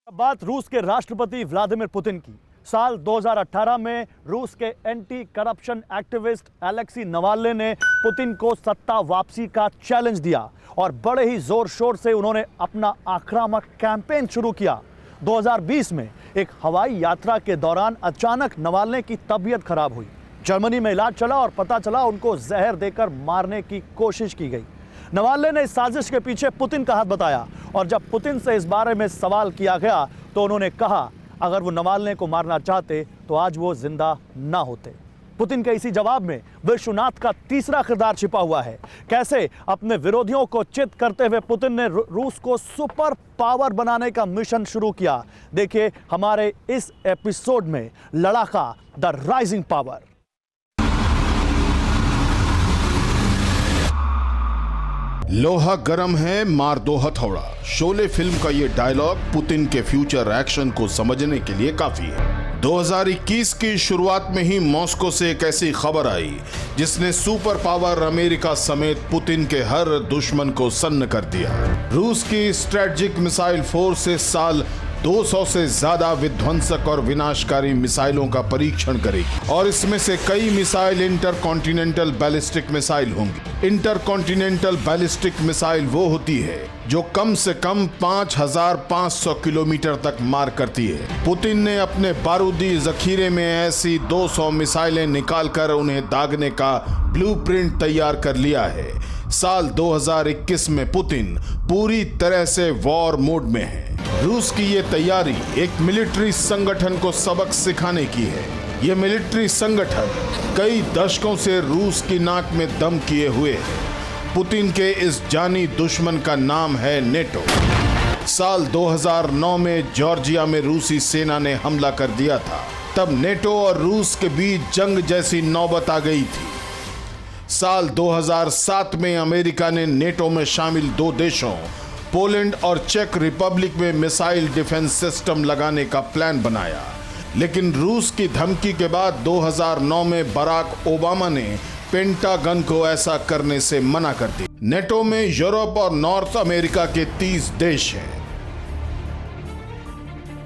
बात रूस के राष्ट्रपति व्लादिमीर पुतिन की। साल 2018 में रूस के anti corruption activist Alexei Navalny ने पुतिन को सत्ता वापसी का चैलेंज दिया और बड़े ही जोर शोर से उन्होंने अपना आक्रामक कैंपेन शुरू किया। 2020 में एक हवाई यात्रा के दौरान अचानक नवाल्नी की तबीयत खराब हुई। जर्मनी में इलाज चला और पता चला उनको जहर देकर मारने की कोशिश की गई। नवाल्नी ने इस साजिश के पीछे पुतिन का हाथ बताया और जब पुतिन से इस बारे में सवाल किया गया तो उन्होंने कहा अगर वो नवाल्नी को मारना चाहते तो आज वो जिंदा ना होते। पुतिन के इसी जवाब में विश्वनाथ का तीसरा किरदार छिपा हुआ है। कैसे अपने विरोधियों को चित करते हुए पुतिन ने रूस को सुपर पावर बनाने का मिशन शुरू किया। देखिए हमारे इस एपिसोड में लड़ाका द राइजिंग पावर। लोहा गरम है, मार दो हथौड़ा। शोले फिल्म का ये डायलॉग पुतिन के फ्यूचर एक्शन को समझने के लिए काफी है। 2021 की शुरुआत में ही मॉस्को से एक ऐसी खबर आई जिसने सुपर पावर अमेरिका समेत पुतिन के हर दुश्मन को सन्न कर दिया। रूस की स्ट्रेटेजिक मिसाइल फोर्स से साल 200 से ज्यादा विध्वंसक और विनाशकारी मिसाइलों का परीक्षण करेगी और इसमें से कई मिसाइल इंटरकॉन्टिनेंटल बैलिस्टिक मिसाइल होंगी। इंटरकॉन्टिनेंटल बैलिस्टिक मिसाइल वो होती है जो कम से कम 5500 किलोमीटर तक मार करती है। पुतिन ने अपने बारूदी जखीरे में ऐसी 200 मिसाइलें निकालकर उन्हें दागने का ब्लूप्रिंट तैयार कर लिया है। साल 2021 में पुतिन पूरी तरह से वॉर मोड में है। रूस की ये तैयारी एक मिलिट्री संगठन को सबक सिखाने की है। ये मिलिट्री संगठन कई दशकों से रूस की नाक में दम किए हुए है। पुतिन के इस जानी दुश्मन का नाम है नेटो। साल 2009 में जॉर्जिया में रूसी सेना ने हमला कर दिया था। तब नेटो और रूस के बीच जंग जैसी नौबत आ गई थी। साल 2007 में अमेरिका ने नेटो में शामिल 2 देशों पोलैंड और चेक रिपब्लिक में मिसाइल डिफेंस सिस्टम लगाने का प्लान बनाया, लेकिन रूस की धमकी के बाद 2009 में बराक ओबामा ने पेंटागन को ऐसा करने से मना कर दिया। नेटो में यूरोप और नॉर्थ अमेरिका के 30 देश हैं।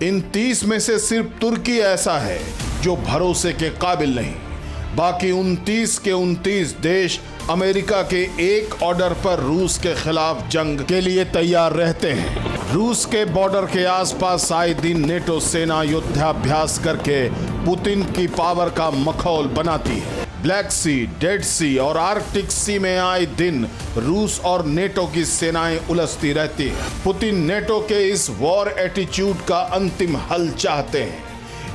इन 30 में से सिर्फ तुर्की ऐसा है जो भरोसे के काबिल नहीं। बाकी 29 के 29 देश अमेरिका के एक ऑर्डर पर रूस के खिलाफ जंग के लिए तैयार रहते हैं। रूस के बॉर्डर के आसपास आए दिन नेटो सेना युद्धाभ्यास करके पुतिन की पावर का मखौल बनाती है। ब्लैक सी, डेड सी और आर्कटिक सी में आए दिन रूस और नेटो की सेनाएं उलझती रहती हैं। पुतिन नेटो के इस वॉर एटीट्यूड का अंतिम हल चाहते हैं,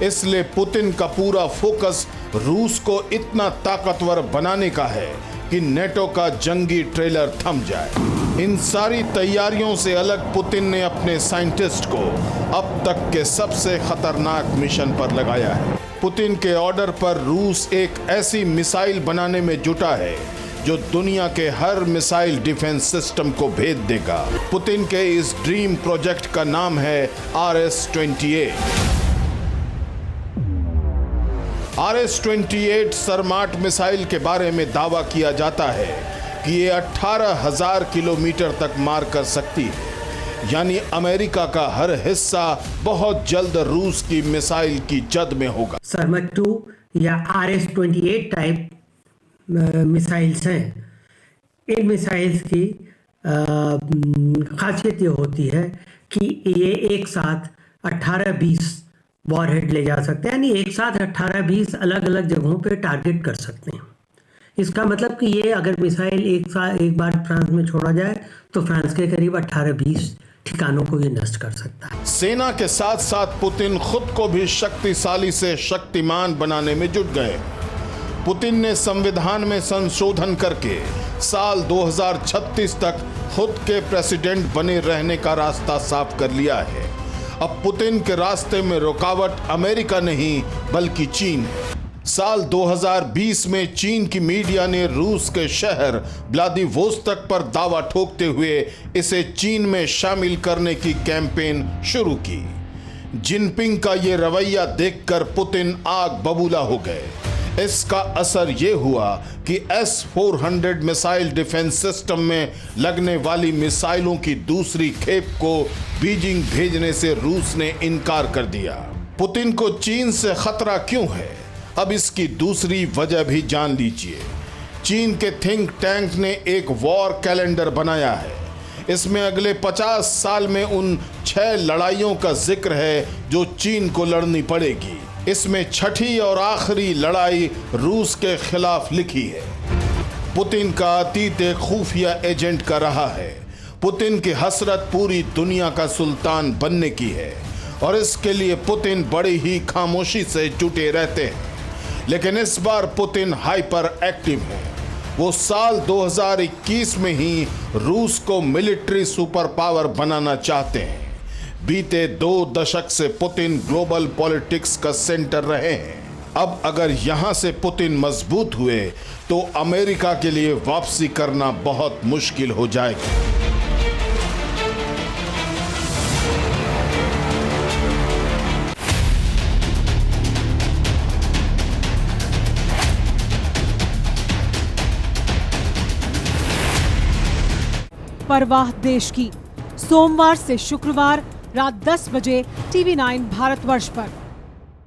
इसलिए पुतिन का पूरा फोकस रूस को इतना ताकतवर बनाने का है कि नेटो का जंगी ट्रेलर थम जाए। इन सारी तैयारियों से अलग पुतिन ने अपने साइंटिस्ट को अब तक के सबसे खतरनाक मिशन पर लगाया है। पुतिन के ऑर्डर पर रूस एक ऐसी मिसाइल बनाने में जुटा है जो दुनिया के हर मिसाइल डिफेंस सिस्टम को भेद देगा। पुतिन के इस ड्रीम प्रोजेक्ट का नाम है RS-28। RS-28 सरमाट मिसाइल के बारे में दावा किया जाता है कि ये 18,000 किलोमीटर तक मार कर सकती है, यानी अमेरिका का हर हिस्सा बहुत जल्द रूस की मिसाइल की जद में होगा। सरमट 2 या RS-28 टाइप मिसाइल्स हैं। इन मिसाइल्स की खासियत ये होती है कि ये एक साथ 18-20 वॉरहेड ले जा सकते हैं, यानी एक साथ 18-20 अलग अलग जगहों पे टारगेट कर सकते हैं। इसका मतलब कि ये अगर मिसाइल एक बार फ्रांस में छोड़ा जाए तो फ्रांस के करीब 18-20 ठिकानों को ये नष्ट कर सकता है। सेना के साथ साथ पुतिन खुद को भी शक्तिशाली से शक्तिमान बनाने में जुट गए। पुतिन ने संविधान में संशोधन करके साल 2036 तक खुद के प्रेसिडेंट बने रहने का रास्ता साफ कर लिया है। अब पुतिन के रास्ते में रुकावट अमेरिका नहीं बल्कि चीन है। साल 2020 में चीन की मीडिया ने रूस के शहर व्लादिवोस्तोक पर दावा ठोकते हुए इसे चीन में शामिल करने की कैंपेन शुरू की। जिनपिंग का ये रवैया देखकर पुतिन आग बबूला हो गए। इसका असर ये हुआ कि S-400 मिसाइल डिफेंस सिस्टम में लगने वाली मिसाइलों की दूसरी खेप को बीजिंग भेजने से रूस ने इनकार कर दिया। पुतिन को चीन से खतरा क्यों है? अब इसकी दूसरी वजह भी जान लीजिए। चीन के थिंक टैंक ने एक वॉर कैलेंडर बनाया है। इसमें अगले 50 साल में उन 6 लड़ाइयों का जिक्र है जो चीन को लड़नी पड़ेगी। इसमें छठी और आखिरी लड़ाई रूस के खिलाफ लिखी है। पुतिन का अतीत एक खुफिया एजेंट का रहा है। पुतिन की हसरत पूरी दुनिया का सुल्तान बनने की है और इसके लिए पुतिन बड़ी ही खामोशी से जुटे रहते हैं। लेकिन इस बार पुतिन हाइपर एक्टिव है। वो साल 2021 में ही रूस को मिलिट्री सुपर पावर बनाना चाहते हैं। बीते 2 दशक से पुतिन ग्लोबल पॉलिटिक्स का सेंटर रहे हैं। अब अगर यहां से पुतिन मजबूत हुए तो अमेरिका के लिए वापसी करना बहुत मुश्किल हो जाएगा। परवाह देश की, सोमवार से शुक्रवार रात 10 बजे TV9 भारतवर्ष पर।